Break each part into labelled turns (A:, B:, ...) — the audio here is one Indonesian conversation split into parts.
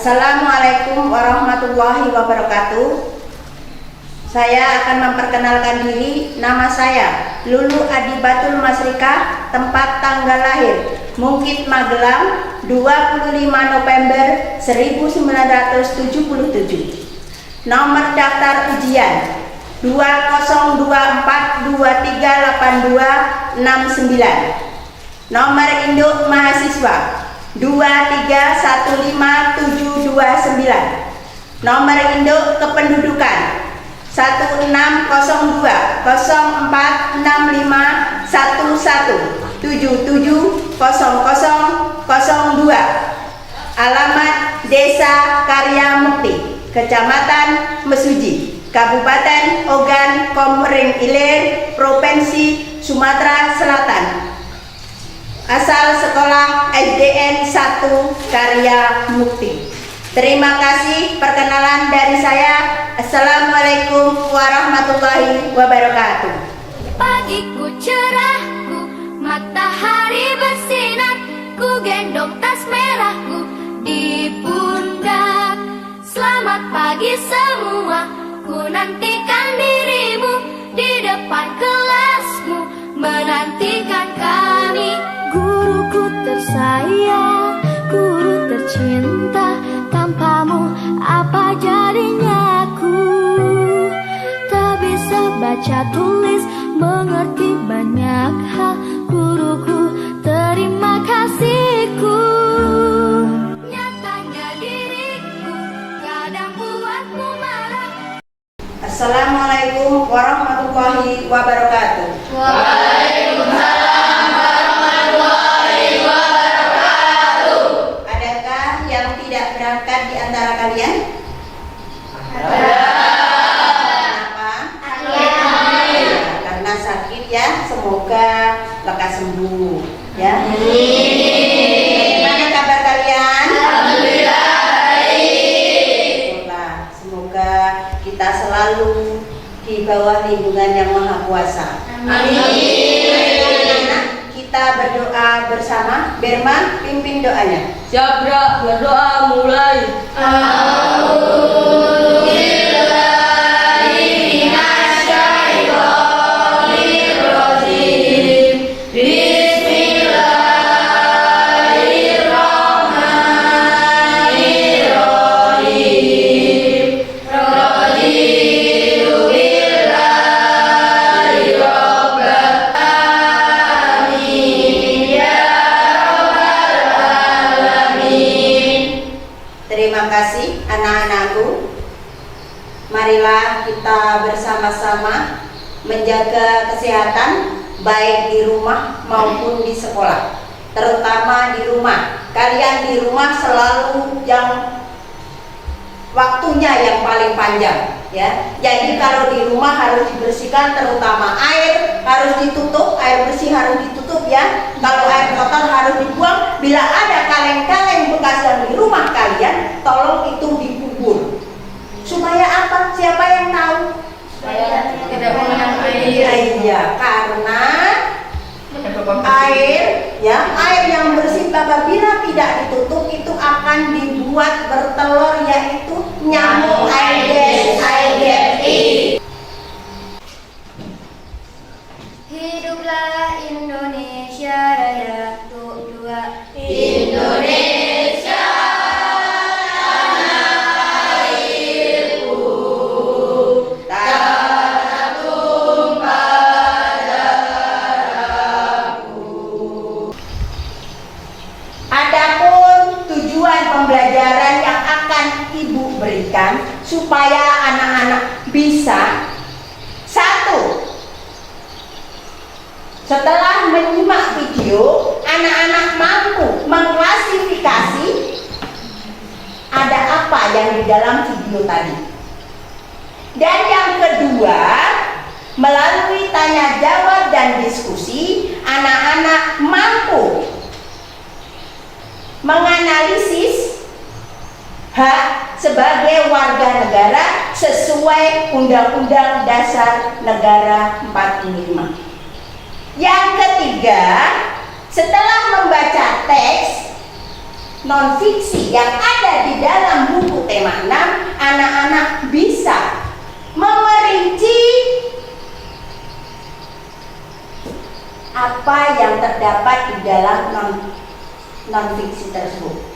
A: Assalamualaikum warahmatullahi wabarakatuh. Saya akan memperkenalkan diri. Nama saya Lulu Adibatul Masrika, tempat tanggal lahir Mungkit Magelang, 25 November 1977. Nomor daftar ujian 2024238269. Nomor induk mahasiswa 2315729. Nomor induk kependudukan 1604045111770002. Alamat Desa Karya Mukti, Kecamatan Mesuji, Kabupaten Ogan Komering Ilir, Provinsi Sumatera Selatan. Asal sekolah SDN 1 Karya Mukti. Terima kasih perkenalan dari saya. Assalamualaikum warahmatullahi wabarakatuh.
B: Pagiku cerahku, matahari bersinar, ku gendong tas merahku di pundak. Selamat pagi semua, ku nantikan dirimu di depan kelasmu, menantikan kami. Guruku tersayang, guru tercinta, tanpamu apa jadinya aku? Tak bisa baca tulis, mengerti banyak hal. Guruku, terima kasihku. Nyatanya diriku kadang buatmu marah.
A: Assalamualaikum warahmatullahi wabarakatuh.
B: Waalaikumsalam warahmatullahi wabarakatuh.
A: Adakah yang tidak berangkat di antara kalian?
B: Ada.
A: Kenapa? Karena sakit ya. Semoga lekas sembuh ya. Gimana kabar kalian?
B: Alhamdulillah baik.
A: Semoga kita selalu di bawah lindungan Yang Maha Kuasa.
B: Amin.
A: Kita berdoa bersama. Berma, pimpin doanya.
C: Siap, Bro. Berdoa mulai.
A: Terima kasih anak-anakku. Marilah kita bersama-sama menjaga kesehatan baik di rumah maupun di sekolah. Terutama di rumah. Kalian di rumah selalu yang waktunya yang paling panjang ya. Jadi kalau di rumah harus dibersihkan, terutama air harus ditutup, air bersih harus ditutup ya. Kalau air kotor harus dibuang. Bila ada kaleng-kaleng bekas yang di rumah kalian, tolong itu dikubur. Supaya apa? Siapa yang tahu?
C: Saya tidak mengenang air.
A: Iya, karena air ya, air yang bersih apabila tidak ditutup itu akan dibuat bertelur, yaitu nyamuk Aedes aegypti.
B: Hiduplah Indonesia Raya, dua.
A: Indonesia tanah airku, tanah tumpah darahku. Adapun tujuan pembelajaran yang akan Ibu berikan supaya anak-anak bisa. Satu, setelah menyimak video, anak-anak mampu mengklasifikasi ada apa yang di dalam video tadi. Dan yang kedua, melalui tanya jawab dan diskusi, anak-anak mampu menganalisis hak sebagai warga negara sesuai Undang-Undang Dasar Negara 45. Yang ketiga, setelah membaca teks non-fiksi yang ada di dalam buku tema 6, anak-anak bisa memerinci apa yang terdapat di dalam non-fiksi tersebut.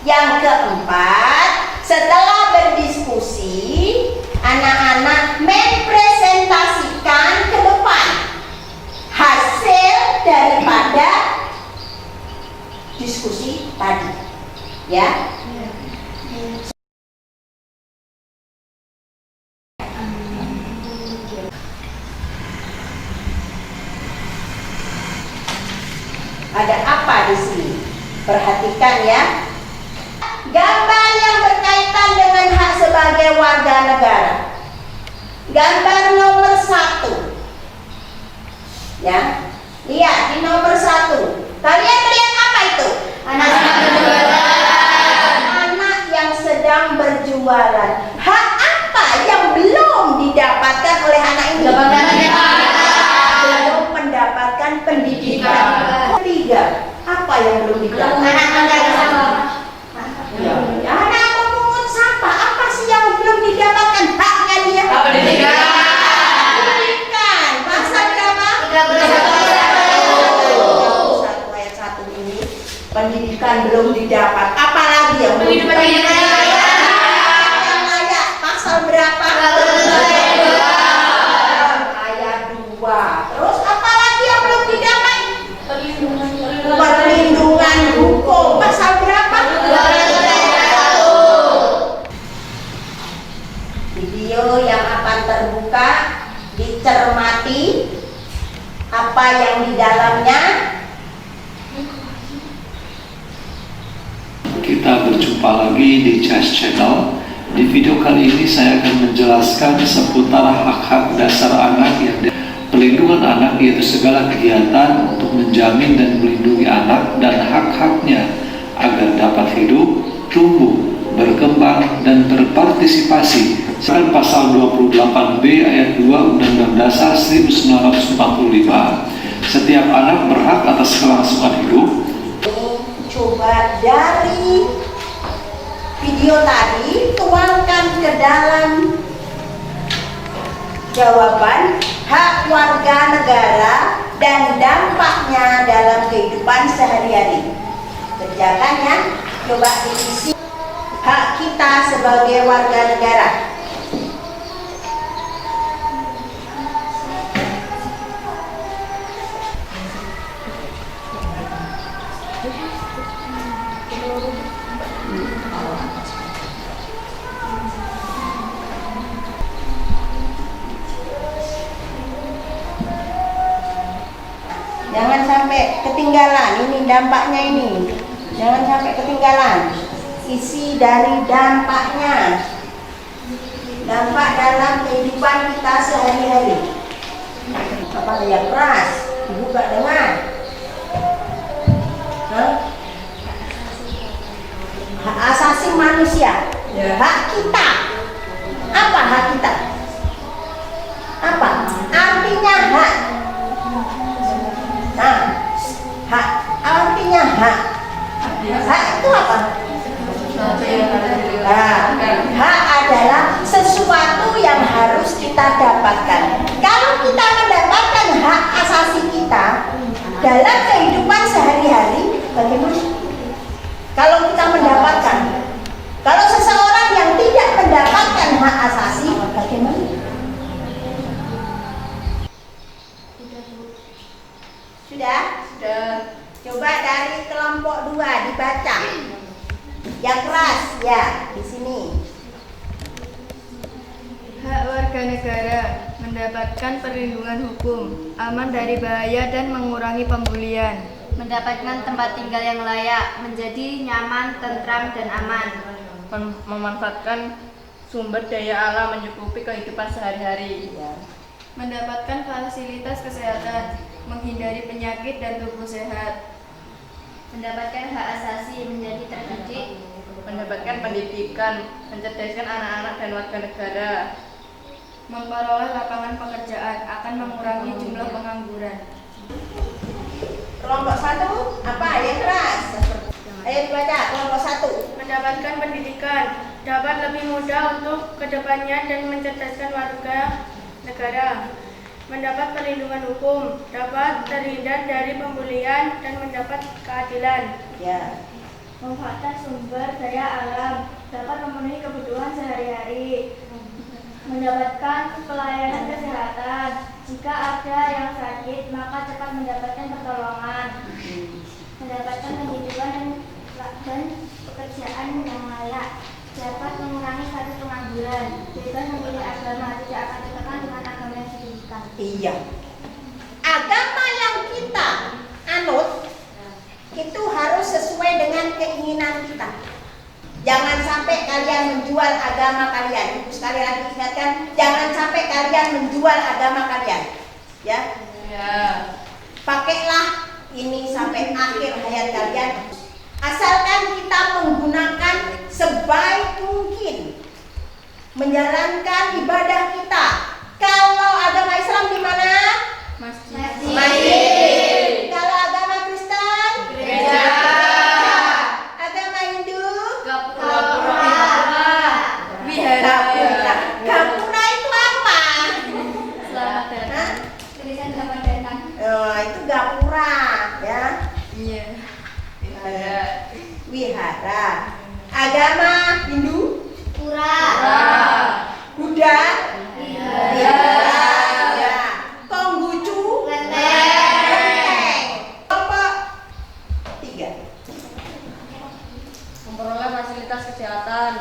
A: Yang keempat, setelah berdiskusi, anak-anak mempresentasikan ke depan hasil daripada diskusi tadi, ya. Ada apa di sini? Perhatikan ya. Gambar yang berkaitan dengan hak sebagai warga negara. Gambar nomor 1. Ya. Lihat di nomor 1. Kalian melihat apa itu?
B: Anak berjualan.
A: Anak yang sedang berjualan. Hak apa yang belum didapatkan oleh anak ini? Belum mendapatkan pendidikan. Ketiga, apa yang belum didapatkan? Anak memungut sampah. Apa sih yang belum didapatkan haknya dia?
C: Pendidikan.
A: Pendidikan. Pasal berapa? 31 ayat 1 ini. Pendidikan belum didapat. Apalagi yang belum
B: Pendidikan.
A: yang layak. Pasal berapa? Ayat 2. Terus apalagi yang belum didapat? Perlindungan hukum. Pasal berapa? Video yang akan terbuka, dicermati apa yang di dalamnya.
D: Kita berjumpa lagi di Chess Channel. Di video kali ini saya akan menjelaskan seputar hak-hak dasar anak yang pelindungan anak, yaitu segala kegiatan untuk menjamin dan melindungi anak dan hak-haknya agar dapat hidup, tumbuh, berkembang, dan berpartisipasi. Sekarang pasal 28B ayat 2 Undang-Undang Dasar 1945, setiap anak berhak atas kelangsungan hidup.
A: Coba dari video tadi tuangkan ke dalam jawaban hak warga negara dan dampaknya dalam kehidupan sehari-hari. Kerjakan ya, coba diisi hak kita sebagai warga negara. Jangan sampai ketinggalan, ini dampaknya ini. Jangan sampai ketinggalan. Isi dari dampaknya. Dampak dalam kehidupan kita sehari-hari. Apa yang keras? Ibu gak dengar? Hak asasi manusia. Hak kita. Apa hak kita? Apa? Artinya hak. Nah, hak artinya hak. Hak itu apa? Nah, hak adalah sesuatu yang harus kita dapatkan. Kalau kita mendapatkan hak asasi kita dalam kehidupan sehari-hari, bagaimana? Kalau kita mendapatkan, kalau seseorang yang tidak mendapatkan hak asasi, bagaimana? Sudah?
C: Sudah.
A: Coba dari kelompok 2 dibaca. Yang keras ya, di sini.
E: Hak warga negara mendapatkan perlindungan hukum, aman dari bahaya dan mengurangi pembulian.
B: Mendapatkan tempat tinggal yang layak, menjadi nyaman, tentram, dan aman.
C: Memanfaatkan sumber daya alam mencukupi kehidupan sehari-hari.
A: Ya.
E: Mendapatkan fasilitas kesehatan, menghindari penyakit dan tubuh sehat.
B: Mendapatkan hak asasi, menjadi terdidik.
C: Mendapatkan pendidikan, mencerdaskan anak-anak dan warga negara.
E: Memperoleh lapangan pekerjaan, akan mengurangi jumlah pengangguran.
A: Kelompok 1 apa? Yang keras. Ayo dibaca kelompok 1.
E: Mendapatkan pendidikan dapat lebih mudah untuk kedepannya dan mencerdaskan warga negara. Mendapat perlindungan hukum, dapat terhindar dari pembulian dan mendapat keadilan.
A: Ya.
E: Memanfaatkan sumber daya alam, dapat memenuhi kebutuhan sehari-hari. Mendapatkan pelayanan kesehatan, jika ada yang sakit maka cepat mendapatkan pertolongan. Mendapatkan pendidikan dan pekerjaan yang layak, dapat mengurangi kasus pengangguran, bebas memilih agama, tidak akan tertekan dengan agama yang dipilihkan.
A: Iya. Agama yang kita anut itu harus sesuai dengan keinginan kita. Jangan sampai kalian menjual agama kalian. Ibu sekali lagi ingatkan, jangan sampai kalian menjual agama kalian. Ya.
C: Ya.
A: Pakailah ini sampai akhir hayat kalian. Asalkan kita menggunakan sebaik mungkin menjalankan ibadah kita. Kalau agama Islam di mana? Masjid. Kalau agama Kristen?
C: Gereja.
A: Agama Hindu?
C: Gapura. Wihara.
A: Gapura. Gapura itu apa?
C: Selamat datang.
E: Tulisan selamat datang.
A: Oh, itu gapura, ya.
C: Iya. Wihara.
A: Wihara. Agama Hindu?
E: Pura.
A: Buddha?
E: Wihara.
A: Ya. Konghucu?
E: Lenteng.
A: Kelompok 3.
C: Memperoleh fasilitas kesehatan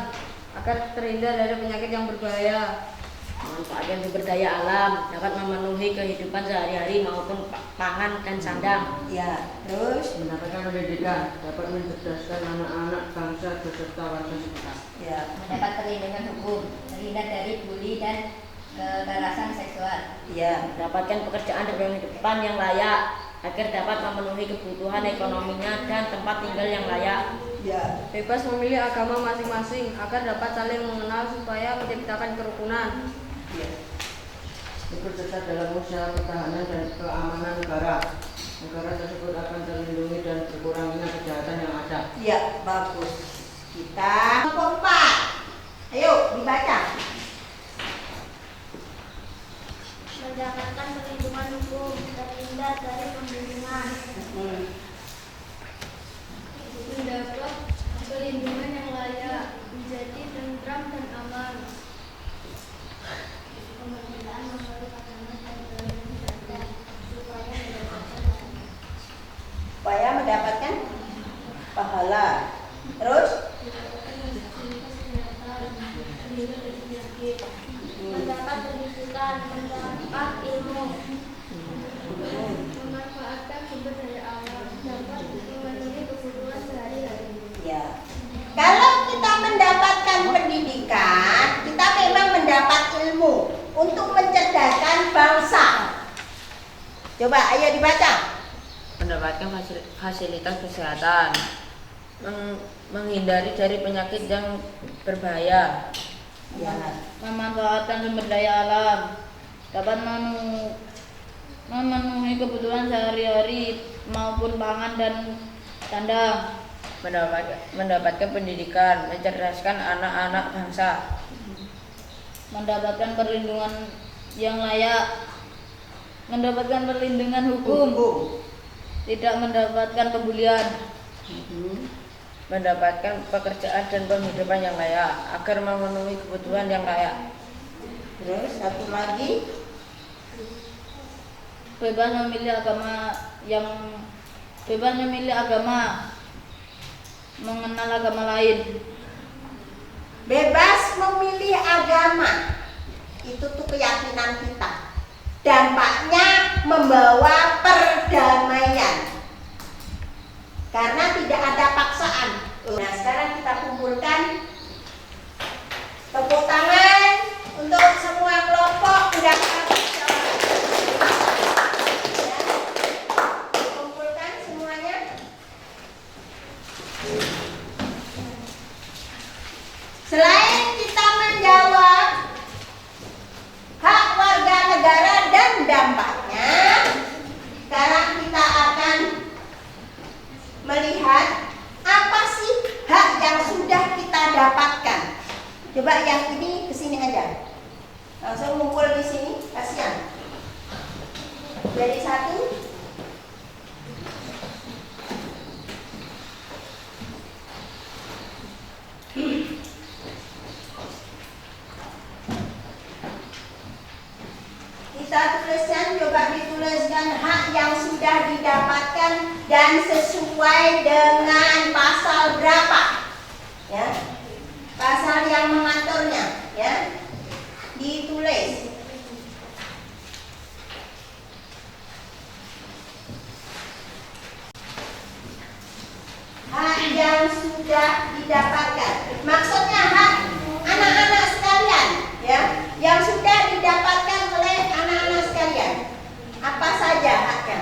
C: agar terhindar dari penyakit yang berbahaya.
F: Memanfaatkan sumber daya alam, dapat memenuhi kehidupan sehari-hari maupun pangan dan sandang.
A: Ya. Terus?
G: Mendapatkan pendidikan, dapat mencerdaskan anak-anak bangsa beserta warga sekitar.
A: Ya.
B: Mendapat perlindungan hukum, terhindar dari bully dan kekerasan seksual.
A: Ya.
F: Mendapatkan pekerjaan dan penghidupan yang layak, agar dapat memenuhi kebutuhan ekonominya dan tempat tinggal yang layak.
A: Ya.
C: Bebas memilih agama masing-masing agar dapat saling mengenal supaya menciptakan kerukunan.
A: Ya.
G: Ikut serta dalam usaha pertahanan dan keamanan negara. Negara tersebut akan terlindungi dan berkurangnya kejahatan yang ada.
A: Ya, bagus. Kita kelompok 4. Ayo dibaca.
E: Mendapatkan perlindungan hukum, terhindar dari pembunuhan. Mendapat perlindungan yang layak, menjadi tentram dan aman. Pemerintahan memeluk agama dan beragama supaya mendapatkan
A: Pahala. Terus?
E: mendapat pendidikan, mendapat ilmu, memanfaatkan sumber daya alam, dapat memenuhi kebutuhan sehari-hari.
A: Ya. Kalau kita mendapatkan pendidikan, kita memang mendapat ilmu untuk mencerdaskan bangsa. Coba ayo dibaca.
F: Mendapatkan fasilitas kesehatan, menghindari dari penyakit yang berbahaya.
A: Ya.
F: Memanfaatkan sumber daya alam, dapat memenuhi kebutuhan sehari-hari maupun pangan dan sandang. Mendapatkan pendidikan, mencerdaskan anak-anak bangsa. Mendapatkan perlindungan yang layak, mendapatkan perlindungan hukum, tidak mendapatkan pembulian. Mendapatkan pekerjaan dan penghidupan yang layak agar memenuhi kebutuhan yang layak.
A: Terus satu lagi.
F: Bebas memilih agama, mengenal agama lain.
A: Bebas memilih agama. Itu tuh keyakinan kita. Dampaknya membawa perdamaian. Karena tidak ada paksaan. Nah, sekarang kita kumpulkan tepuk tangan untuk semua kelompok udah habis jawaban. Ya. Kumpulkan semuanya. Selain kita yang ini kesini aja. Langsung ngumpul di sini, kasihan. Jadi satu. Kita tuliskan, coba dituliskan hak yang sudah didapatkan dan sesuai dengan pasal berapa, ya, pasal yang mengaturnya, ya, ditulis. Hak yang sudah didapatkan, maksudnya hak anak-anak sekalian, ya, yang sudah didapatkan oleh anak-anak sekalian. Apa saja haknya?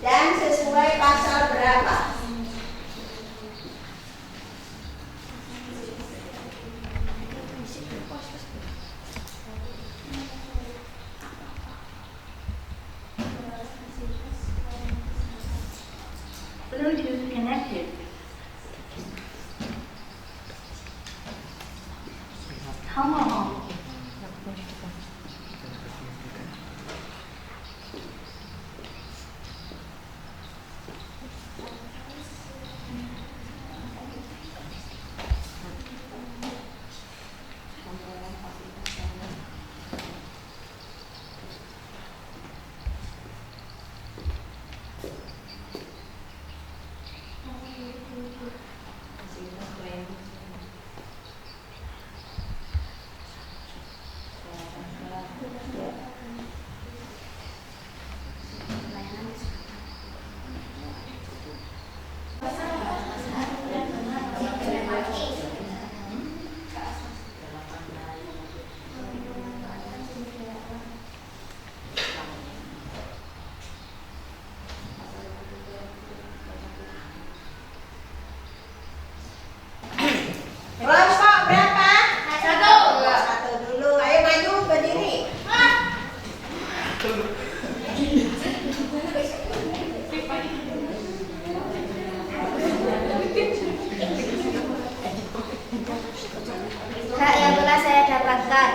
A: Dan sesuai pasal berapa?
H: Bluetooth connected. Come on.
A: Kelompok berapa? Satu dulu. Ayo maju berdiri.
E: Hak yang telah saya dapatkan.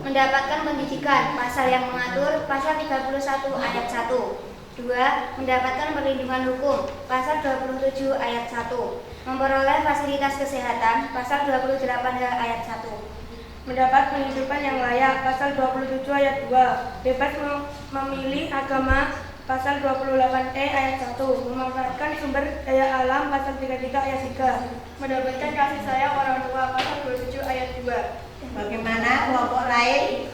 E: Mendapatkan pendidikan, pasal yang mengatur, pasal 31 ayat 1. 2. Mendapatkan perlindungan hukum, pasal 27 ayat 1. Memperoleh fasilitas kesehatan, pasal 28 ayat 1.
C: Mendapat penghidupan yang layak, pasal 27 ayat 2. Bebas memilih agama, pasal 28E ayat 1. Memanfaatkan sumber daya alam, pasal 33 ayat 3. Mendapatkan kasih sayang orang tua, pasal 27 ayat 2.
A: Bagaimana kelompok lain?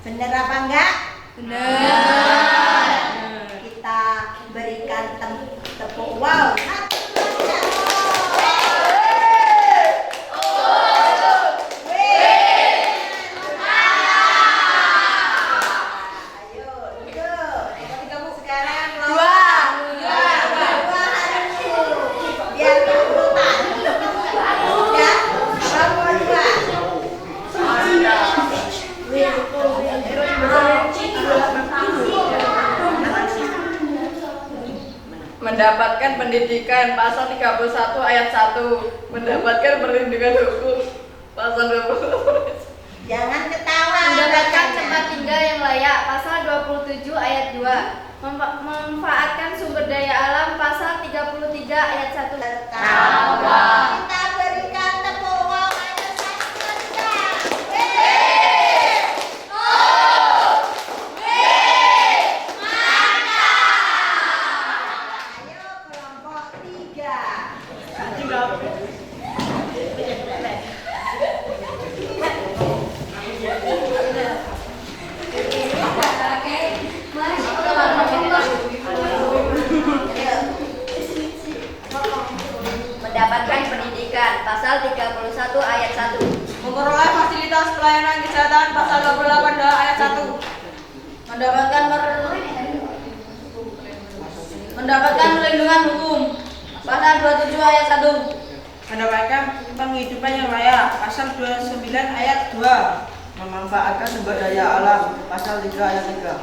A: Benar apa enggak?
C: Benar.
A: Kita berikan tepuk wow.
C: Mendapatkan pendidikan, pasal 31 ayat 1. Mendapatkan perlindungan hukum, pasal 28.
A: Jangan ketawa.
B: Mendapatkan
A: bacanya.
B: tempat tinggal yang layak, pasal 27 ayat 2. Memanfaatkan sumber daya alam, pasal 33 ayat 1.
A: Tertawa. Kita berikan tepuk wow. Ada satu juga. Ayo kelompok 3.
B: Mendapatkan pendidikan, pasal 31 ayat 1.
C: Memperoleh fasilitas pelayanan kesehatan, pasal 28 ayat 1. Mendapatkan perlindungan hukum, pasal 27 ayat 1.
G: Mendapatkan penghidupan yang layak, pasal 29 ayat 2. Memanfaatkan sumber daya alam, pasal 3 ayat 3.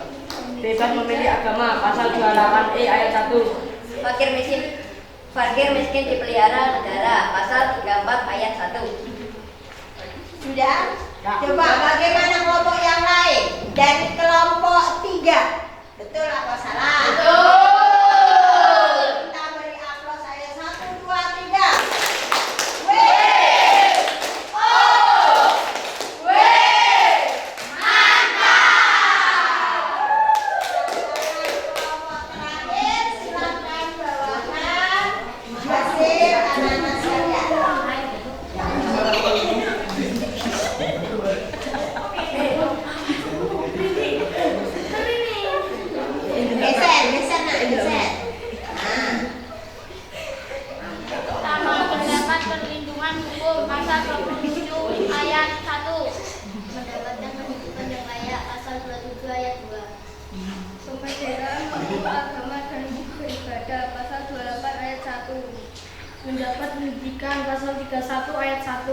C: Bebas memilih agama, pasal 28E ayat 1.
B: Fakir miskin, Fakir miskin dipelihara negara, pasal 34 ayat 1.
A: Sudah? Coba bagaimana kelompok yang lain? Dari kelompok 3. Betul apa salah? Betul. Kita beri aplaus saya 1, 2, 3. Kelompok terakhir silakan bawakan hasil anak-anak sekalian. Geser nak, geser.
E: Pertama, mendapat perlindungan hukum pasal 27 ayat 1. Mendapatkan pendidikan yang layak pasal 27 ayat 2.
C: Sumber daya agama dan beribadah pasal 28 ayat 1. Mendapat pendidikan pasal 31 ayat 1.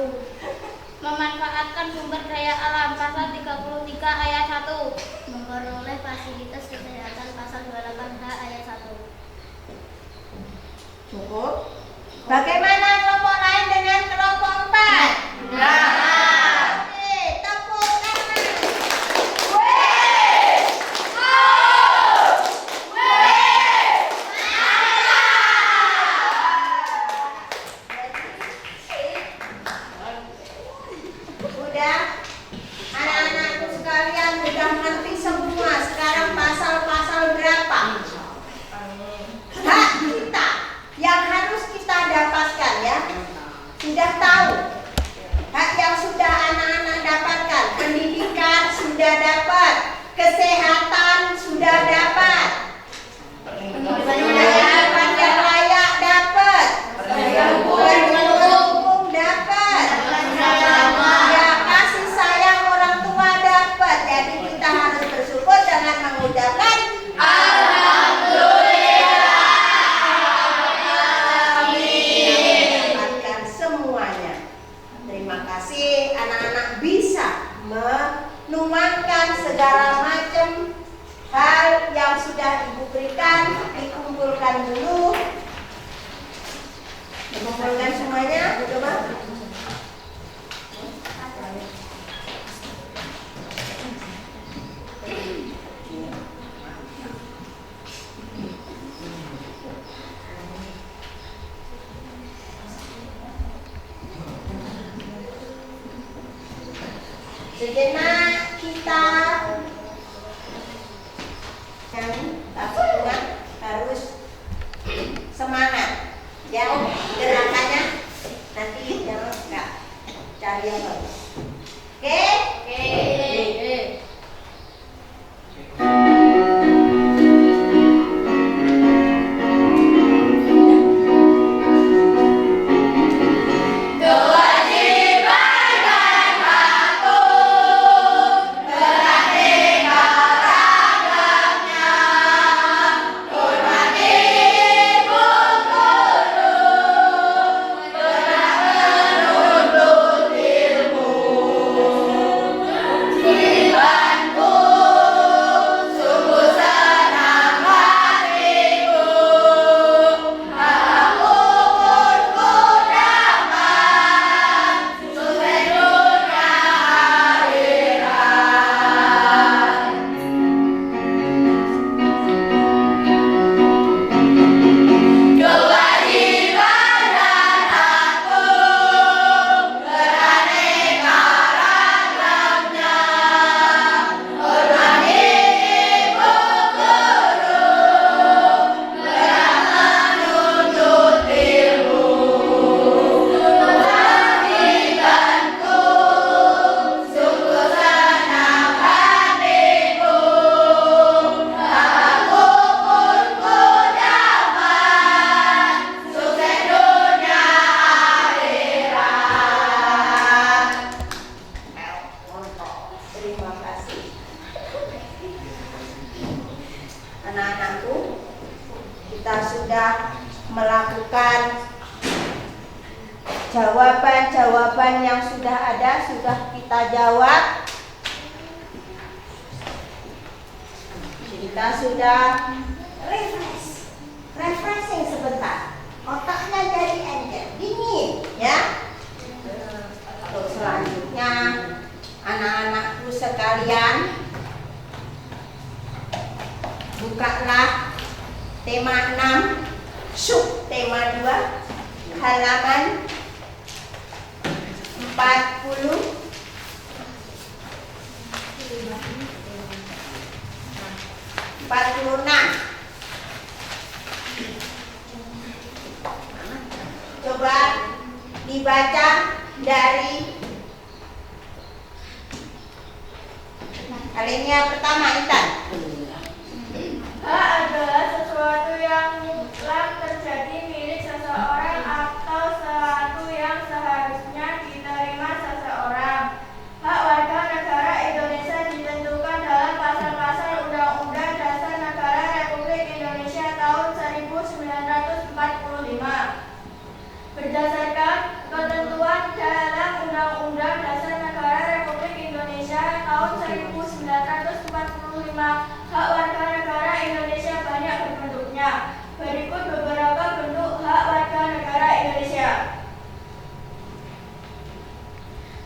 E: Memanfaatkan sumber daya alam pasal 33 ayat 1. Memperoleh fasilitas kesehatan pasal 28H ayat 1.
A: Cukup. Bagaimana kelompok lain dengan kelompok 4? Oke, tepuk tangan. Udah, anak-anakku sekalian udah ngerti semua. Sekarang pasal-pasal berapa? Hak kita yang harus kita dapatkan ya. Sudah tahu. Hak yang sudah anak-anak dapatkan. Pendidikan sudah dapat. Kesehatan sudah dapat. Pendidikan yang layak dapat. Perlindungan hukum dapat. Ya, kasih sayang orang tua dapat. Jadi kita harus bersyukur dengan mengucapkan mendapatkan semuanya. Terima kasih anak-anak bisa menuangkan segala macam hal yang sudah ibu berikan, dikumpulkan dulu. Dikumpulkan semuanya, coba. Sejenak kita tapi juga harus semangat ya gerakannya, nanti jangan enggak cari yang bagus. Oke? Anak-anakku, kita sudah melakukan jawaban-jawaban yang sudah ada, sudah kita jawab. Kita sudah refreshing sebentar. otaknya jadi encer, dingin ya. Terus selanjutnya anak-anakku sekalian, bukalah tema 6 sub tema 2 halaman 46. Coba dibaca dari alinea pertama, Intan.
E: Hak adalah sesuatu yang mutlak terjadi milik seseorang atau sesuatu yang seharusnya diterima seseorang. Hak warga negara Indonesia ditentukan dalam pasal-pasal Undang-Undang Dasar Negara Republik Indonesia tahun 1945. Berdasarkan ketentuan dalam Undang-Undang Dasar Negara Republik Indonesia tahun 1945, hak warga negara Indonesia banyak berbentuknya. Berikut beberapa bentuk hak warga negara Indonesia.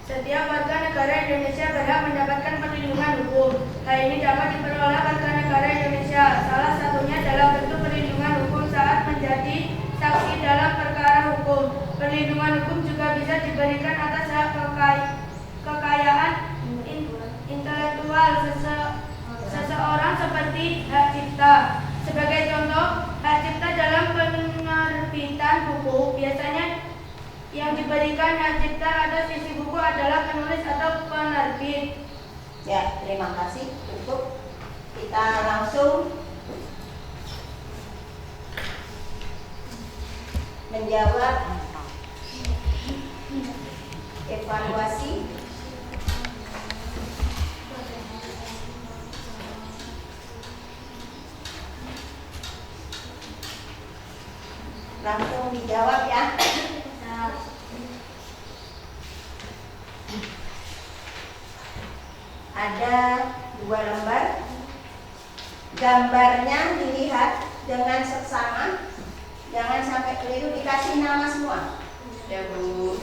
C: Setiap warga negara Indonesia berhak mendapatkan perlindungan hukum. Hal ini dapat diperoleh warga negara Indonesia. Salah satunya dalam bentuk perlindungan hukum saat menjadi saksi dalam perkara hukum. Perlindungan hukum juga bisa diberikan atas hak kekayaan intelektual seseorang seperti hak cipta. Sebagai contoh, hak cipta dalam penerbitan buku biasanya yang diberikan hak cipta atas isi buku adalah penulis atau penerbit.
A: Ya, terima kasih. Cukup. Kita langsung menjawab evaluasi. Langsung dijawab ya. Ada 2 lembar. Gambarnya dilihat dengan seksama. Jangan sampai keliru, dikasih nama semua. Ya, Bu.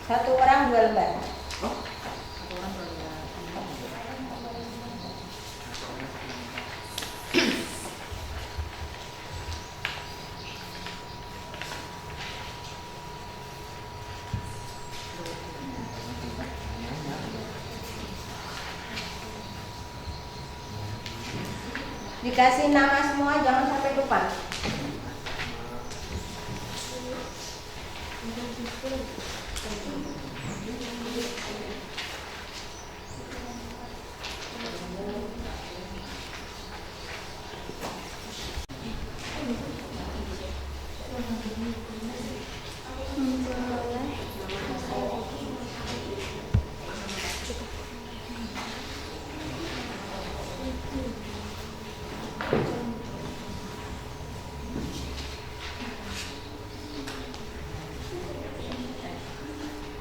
A: Satu orang 2 lembar. Dikasih nama semua, jangan sampai lupa.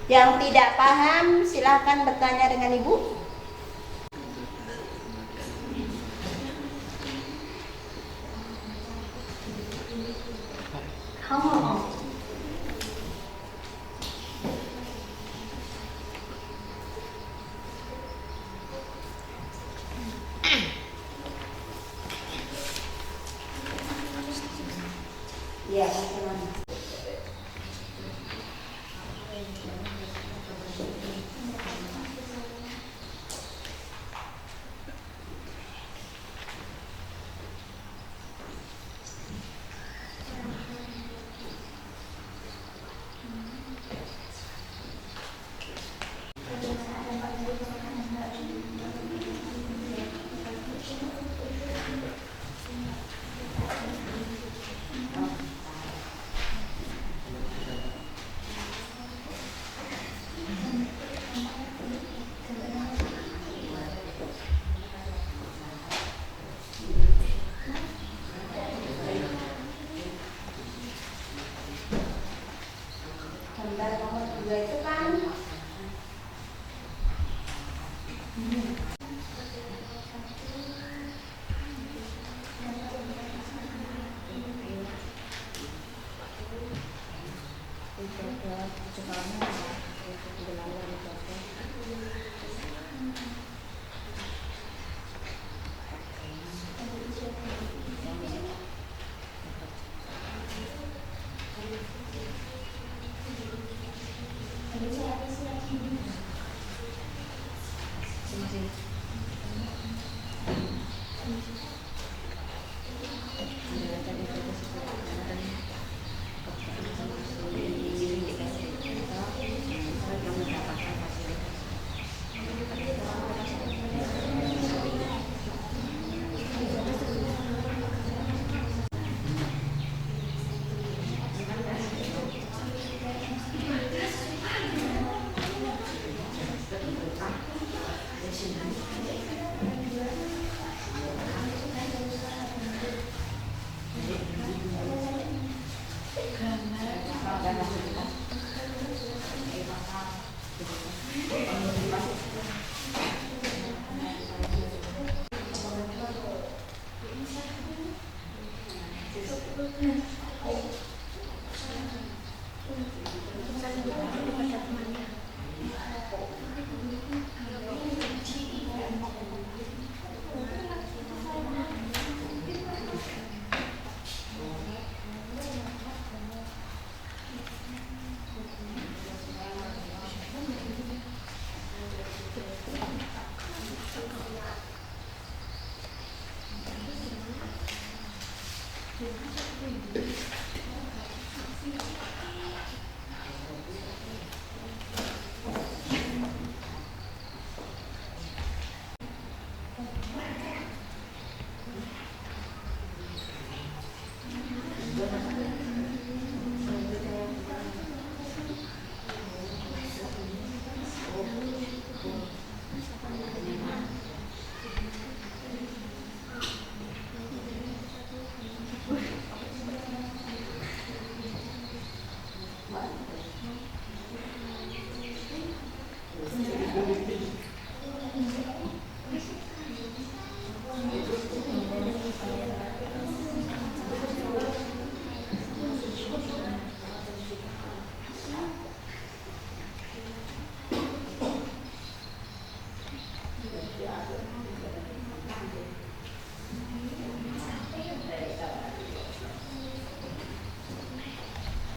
A: Yang tidak paham silahkan bertanya dengan Ibu. Ya, teman-teman.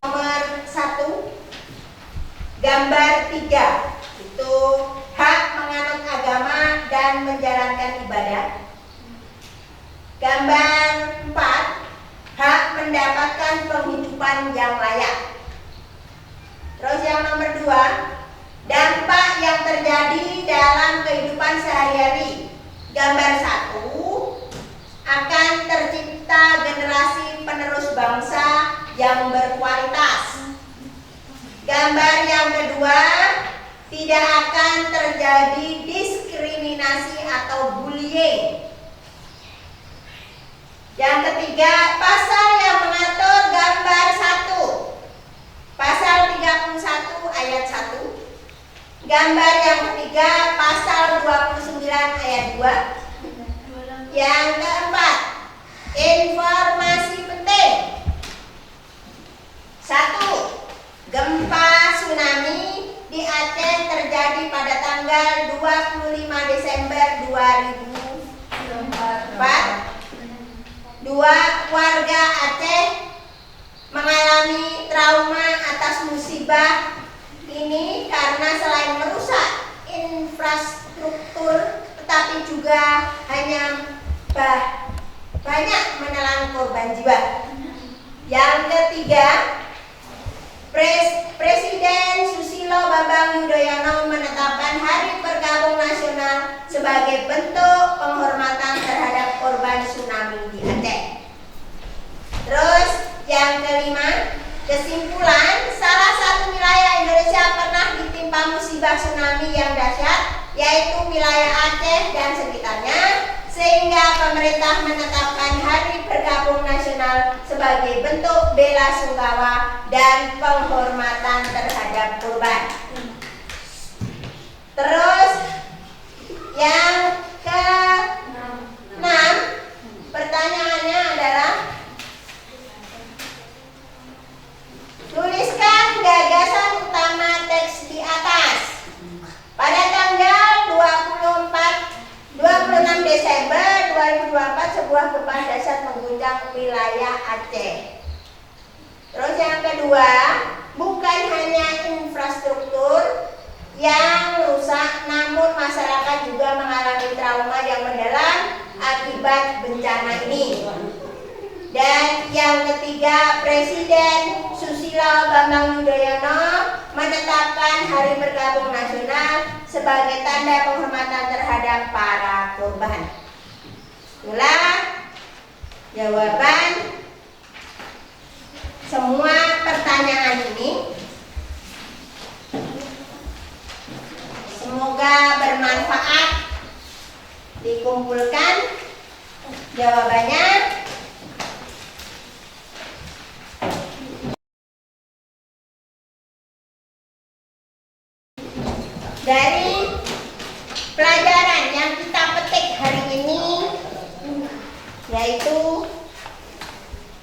A: Nomor 1, gambar 3 itu hak menganut agama dan menjalankan ibadah. Gambar 4, hak mendapatkan penghidupan yang layak. Terus yang nomor 2, dampak yang terjadi dalam kehidupan sehari-hari. Gambar 1, akan tercipta generasi penerus bangsa yang berkualitas. Gambar yang kedua, tidak akan terjadi diskriminasi atau bullying. Yang ketiga, pasal yang mengatur gambar 1. Pasal 31 ayat 1. Gambar yang ketiga, pasal 29 ayat 2. Yang keempat, informasi penting. 1. Gempa tsunami di Aceh terjadi pada tanggal 25 Desember 2004. 2. Warga Aceh mengalami trauma atas musibah ini karena selain merusak infrastruktur tetapi juga hanya banyak menelan korban jiwa. Yang ketiga, Presiden Susilo Bambang Yudhoyono menetapkan Hari Berkabung Nasional sebagai bentuk penghormatan terhadap korban tsunami di Aceh. Terus yang kelima, kesimpulan, salah satu wilayah Indonesia pernah ditimpa musibah tsunami yang dahsyat, yaitu wilayah Aceh dan sekitarnya, sehingga pemerintah menetapkan Hari Berkabung Nasional sebagai bentuk bela sungkawa dan penghormatan terhadap korban. Terus yang ke-6, pertanyaannya adalah tuliskan gagasan utama teks di atas. Pada tanggal 26 Desember 2024 sebuah gempa dahsyat mengguncang wilayah Aceh. Terus yang kedua, bukan hanya infrastruktur yang rusak, namun masyarakat juga mengalami trauma yang mendalam akibat bencana ini. Dan yang ketiga, Presiden Susilo Bambang Yudhoyono menetapkan Hari Berkabung Nasional sebagai tanda penghormatan terhadap para korban. Itulah jawaban semua pertanyaan ini. Semoga bermanfaat. Dikumpulkan jawabannya. dari pelajaran yang kita petik hari ini, yaitu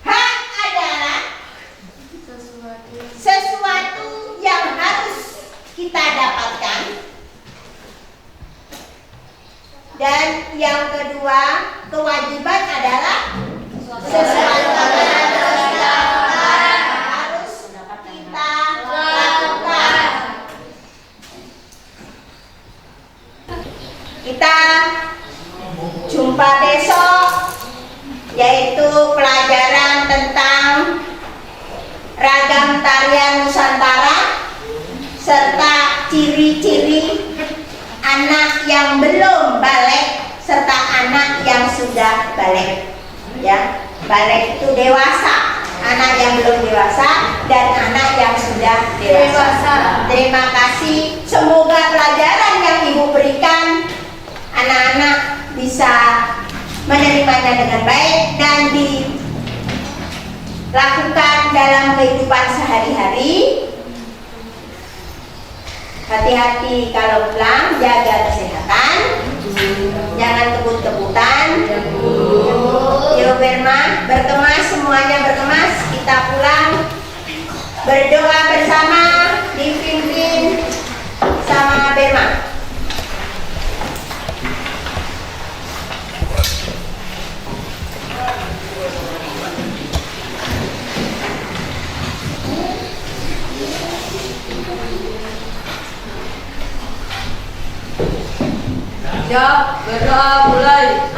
A: hak adalah sesuatu yang harus kita dapatkan, dan yang kedua, kewajiban adalah sesuatu yang harus kita lakukan. Kita jumpa besok, yaitu pelajaran tentang ragam tarian Nusantara serta ciri-ciri anak yang belum balik serta anak yang sudah balik. Ya, balik itu dewasa, anak yang belum dewasa dan anak yang sudah dewasa. Terima kasih. Semoga pelajaran yang Ibu berikan anak-anak bisa menerimanya dengan baik dan dilakukan dalam kehidupan sehari-hari. Hati-hati kalau pulang, jaga kesehatan, jangan kebut-kebutan. Yuk Berma, berkemas, semuanya berkemas. Kita pulang, berdoa bersama, dipimpin sama Berma.
B: Ya, berdoa mulai.